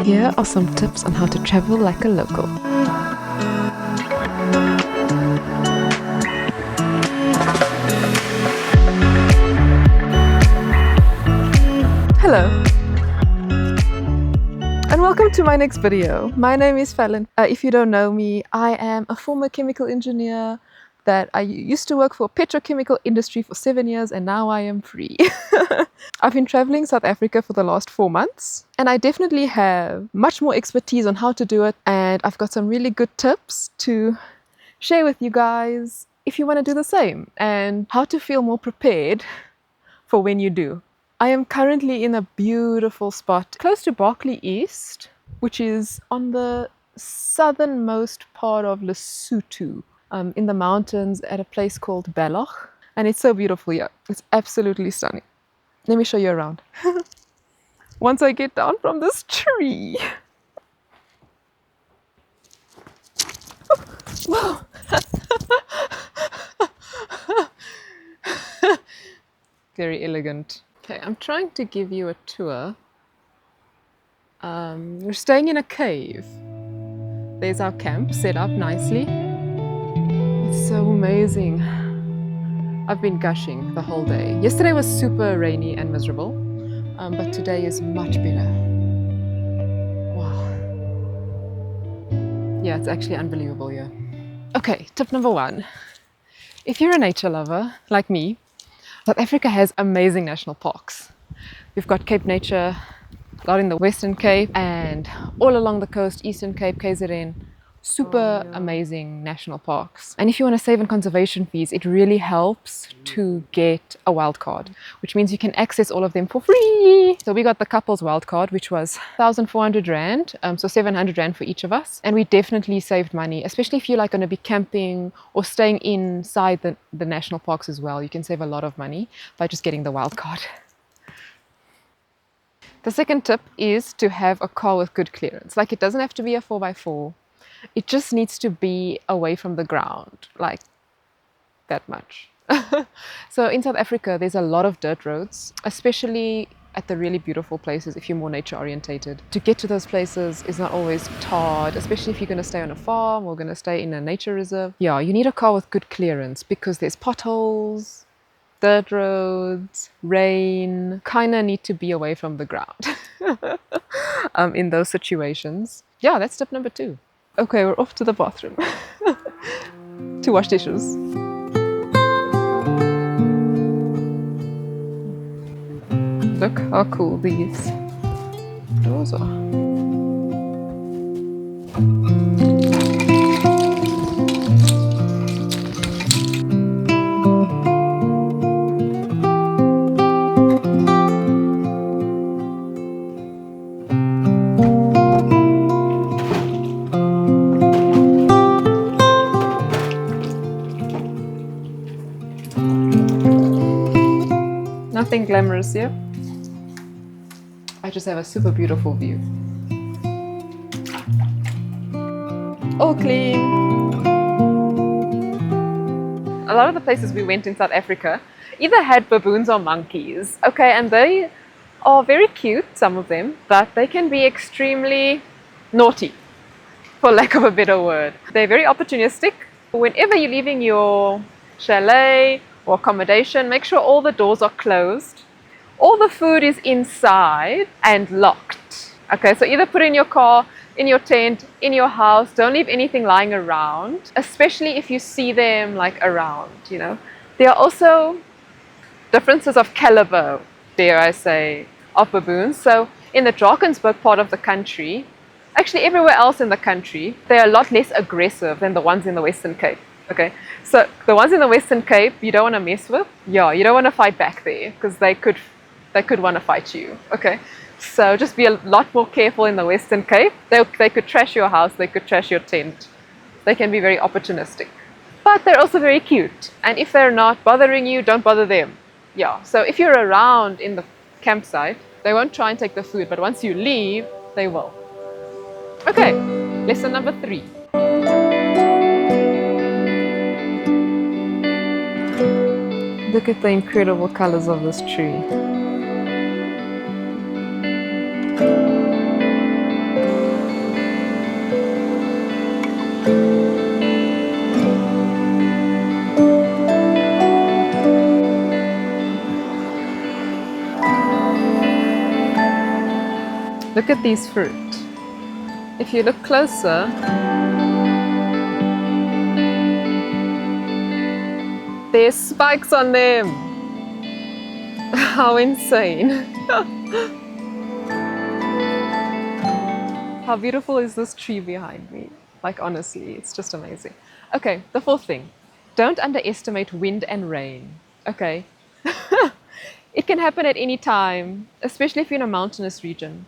Here are some tips on how to travel like a local. Hello, and welcome to my next video. My name is Fallon. If you don't know me, I am a former chemical engineer that I used to work for petrochemical industry for 7 years, and now I am free. I've been traveling South Africa for the last 4 months, and I definitely have much more expertise on how to do it, and I've got some really good tips to share with you guys if you want to do the same, and how to feel more prepared for when you do. I am currently in a beautiful spot close to Berkeley East, which is on the southernmost part of Lesotho, in the mountains at a place called Baloch. And it's so beautiful here. It's absolutely stunning. Let me show you around. Once I get down from this tree. Whoa. Very elegant. Okay, I'm trying to give you a tour. We're staying in a cave. There's our camp set up nicely. It's so amazing. I've been gushing the whole day. Yesterday was super rainy and miserable, but today is much better. Wow. Yeah, it's actually unbelievable here. Okay, tip number 1. If you're a nature lover like me, South Africa has amazing national parks. We've got Cape Nature, a lot in the Western Cape, and all along the coast, Eastern Cape, KZN. Super amazing national parks. And if you want to save on conservation fees, it really helps to get a wild card, which means you can access all of them for free. So we got the couple's wild card, which was 1,400 Rand, so 700 Rand for each of us. And we definitely saved money, especially if you're like going to be camping or staying inside the national parks as well. You can save a lot of money by just getting the wild card. The second tip is to have a car with good clearance. Like, it doesn't have to be a 4x4. It just needs to be away from the ground, like that much. So in South Africa, there's a lot of dirt roads, especially at the really beautiful places if you're more nature orientated. To get to those places is not always tarred, especially if you're going to stay on a farm or going to stay in a nature reserve. Yeah, you need a car with good clearance because there's potholes, dirt roads, rain, kind of need to be away from the ground in those situations. Yeah, that's tip number 2. Okay, we're off to the bathroom to wash dishes. Look how cool these doors are. Nothing glamorous here. I just have a super beautiful view. All clean. A lot of the places we went in South Africa either had baboons or monkeys. Okay, and they are very cute, some of them, but they can be extremely naughty, for lack of a better word. They're very opportunistic. Whenever you're leaving your chalet or accommodation, make sure all the doors are closed. All the food is inside and locked. Okay, so either put it in your car, in your tent, in your house. Don't leave anything lying around, especially if you see them like around, you know. There are also differences of caliber, dare I say, of baboons. So in the Drakensberg part of the country, actually everywhere else in the country, they're a lot less aggressive than the ones in the Western Cape. Okay, so the ones in the Western Cape, you don't want to mess with. Yeah, you don't want to fight back there because they could want to fight you. Okay, so just be a lot more careful in the Western Cape. They could trash your house, they could trash your tent. They can be very opportunistic, but they're also very cute. And if they're not bothering you, don't bother them. Yeah, so if you're around in the campsite, they won't try and take the food, but once you leave, they will. Okay, lesson number 3. Look at the incredible colors of this tree. Look at these fruit. If you look closer, there's spikes on them. How insane. How beautiful is this tree behind me? Like, honestly, it's just amazing. Okay, the fourth thing. Don't underestimate wind and rain. Okay? It can happen at any time, especially if you're in a mountainous region.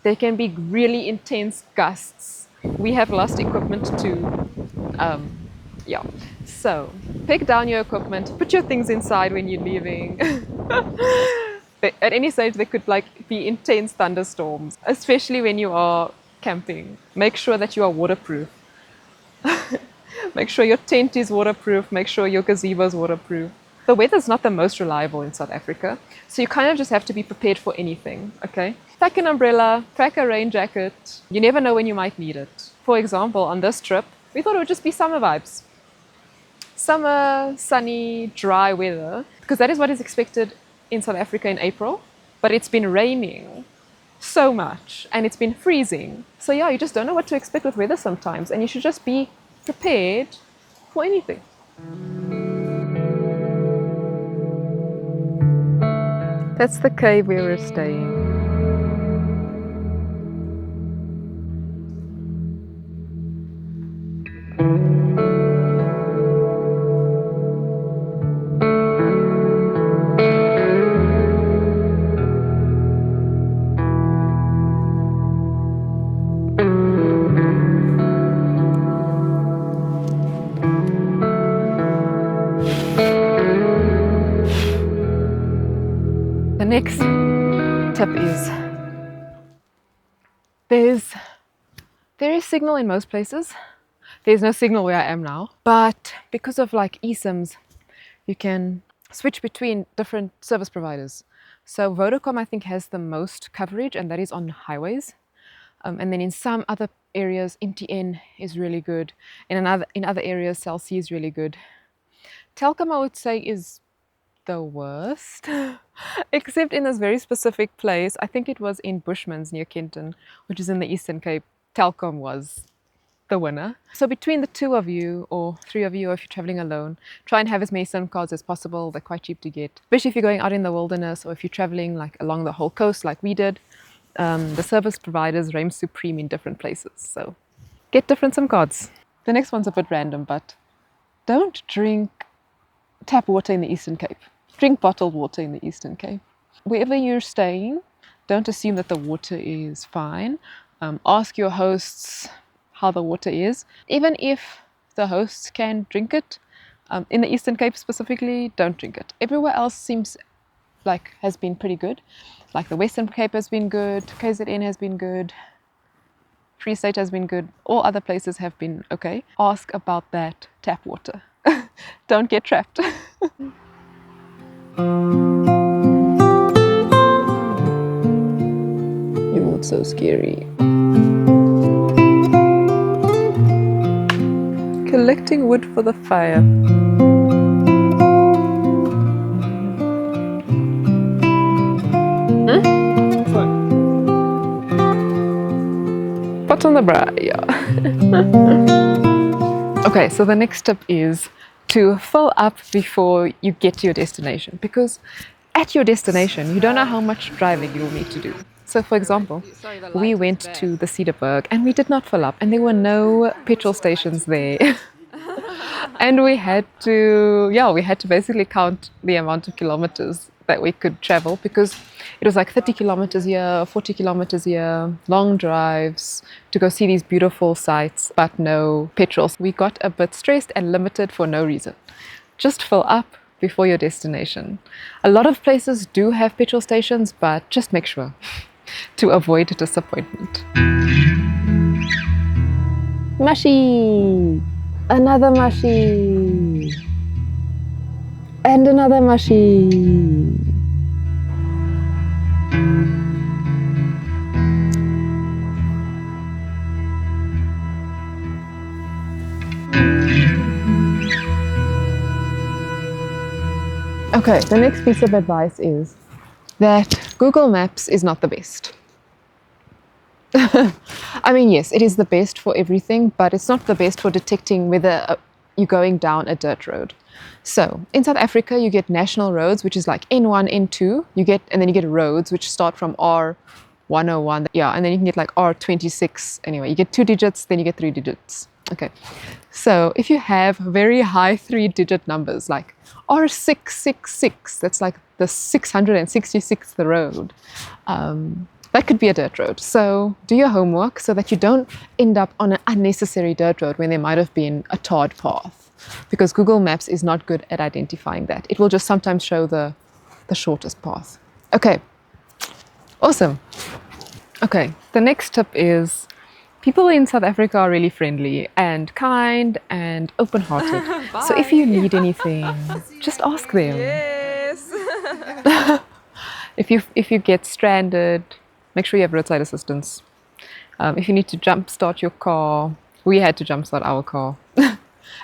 There can be really intense gusts. We have lost equipment too. Yeah. So, pick down your equipment, put your things inside when you're leaving. At any stage, there could be intense thunderstorms, especially when you are camping. Make sure that you are waterproof. Make sure your tent is waterproof. Make sure your gazebo is waterproof. The weather's not the most reliable in South Africa, so you kind of just have to be prepared for anything, okay? Pack an umbrella, pack a rain jacket. You never know when you might need it. For example, on this trip, we thought it would just be summer vibes. Summer, sunny, dry weather, because that is what is expected in South Africa in April, but it's been raining so much and it's been freezing. So yeah, you just don't know what to expect with weather sometimes, and you should just be prepared for anything. That's the cave where we're staying. The next tip is there is signal in most places. There's no signal where I am now, but because of eSIMs, you can switch between different service providers. So Vodacom, I think, has the most coverage, and that is on highways. And then in some other areas, MTN is really good. In other areas, Cell C is really good. Telkom, I would say, is the worst, except in this very specific place. I think it was in Bushmans near Kenton, which is in the Eastern Cape. Telkom was the winner. So between the two of you or three of you, or if you're traveling alone, try and have as many SIM cards as possible. They're quite cheap to get, especially if you're going out in the wilderness or if you're traveling along the whole coast like we did. The service providers reign supreme in different places, so get different SIM cards. The next one's a bit random, but don't drink tap water in the Eastern Cape. Drink bottled water in the Eastern Cape. Wherever you're staying, don't assume that the water is fine. Ask your hosts how the water is. Even if the hosts can drink it, in the Eastern Cape specifically, don't drink it. Everywhere else seems has been pretty good. The Western Cape has been good, KZN has been good, Free State has been good, all other places have been okay. Ask about that tap water. Don't get trapped. You look so scary. Collecting wood for the fire. Pot on the bra, yeah. Okay, so the next tip is to fill up before you get to your destination, because at your destination, you don't know how much driving you'll need to do. So for example, we went to the Cedarburg and we did not fill up, and there were no petrol stations there. And we had to basically count the amount of kilometers that we could travel, because it was 30 kilometers here, 40 kilometers here, long drives to go see these beautiful sites, but no petrol. We got a bit stressed and limited for no reason. Just fill up before your destination. A lot of places do have petrol stations, but just make sure to avoid disappointment. Mushy! Another mushy! And another mushy! Okay, the next piece of advice is that Google Maps is not the best. I mean, yes, it is the best for everything, but it's not the best for detecting whether you're going down a dirt road. So in South Africa, you get national roads, which is like N1, N2. And then you get roads, which start from R101. Yeah, and then you can get like R26. Anyway, you get 2 digits, then you get 3 digits. Okay. So if you have very high 3-digit numbers like R666, that's like the 666th road. That could be a dirt road. So do your homework so that you don't end up on an unnecessary dirt road when there might have been a tarred path, because Google Maps is not good at identifying that. It will just sometimes show the shortest path. Okay, awesome. Okay, the next tip is people in South Africa are really friendly and kind and open-hearted. So if you need anything, just ask them. Yes. If you get stranded, make sure you have roadside assistance. If you need to jumpstart your car, we had to jumpstart our car.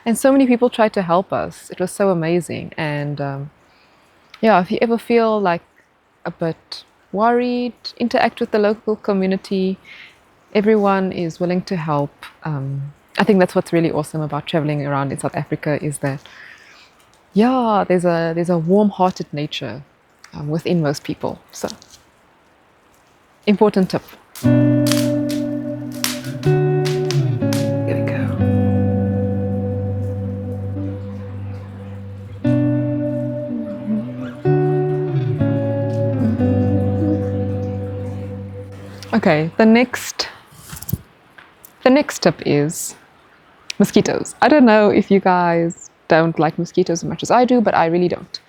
And so many people tried to help us. It was so amazing. And yeah, if you ever feel like a bit worried, interact with the local community. Everyone is willing to help. I think that's what's really awesome about traveling around in South Africa is that, yeah, there's a warm-hearted nature within most people. So, important tip. Here we go. Okay, the next tip is mosquitoes. I don't know if you guys don't like mosquitoes as much as I do, but I really don't.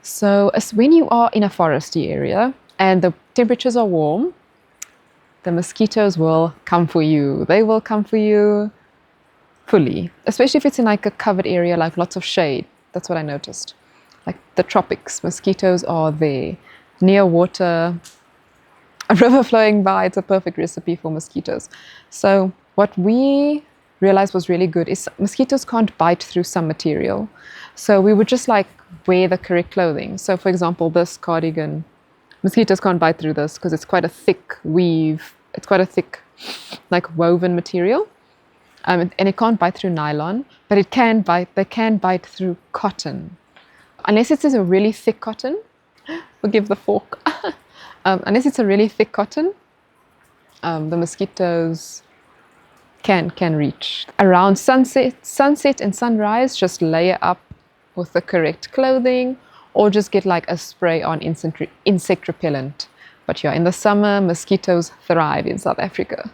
So as when you are in a foresty area and the temperatures are warm, the mosquitoes will come for you. They will come for you fully, especially if it's in like a covered area, like lots of shade. That's what I noticed. Like the tropics, mosquitoes are there. Near water, a river flowing by, it's a perfect recipe for mosquitoes. So what we realized was really good is mosquitoes can't bite through some material. So we would just like wear the correct clothing. So for example, this cardigan, mosquitoes can't bite through this because it's quite a thick weave. It's quite a thick, like woven material. And it can't bite through nylon, but they can bite through cotton. Unless it's a really thick cotton, forgive the fork. Unless it's a really thick cotton, the mosquitoes can reach. Around sunset and sunrise, just layer up with the correct clothing, or just get like a spray on insect repellent. But yeah, in the summer, mosquitoes thrive in South Africa.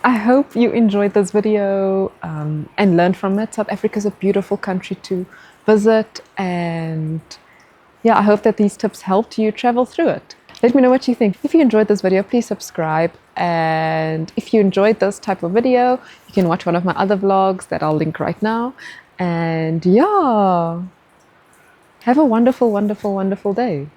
I hope you enjoyed this video and learned from it. South Africa is a beautiful country to visit, and yeah, I hope that these tips helped you travel through it. Let me know what you think. If you enjoyed this video, please subscribe. And if you enjoyed this type of video, you can watch one of my other vlogs that I'll link right now. And yeah, have a wonderful, wonderful, wonderful day.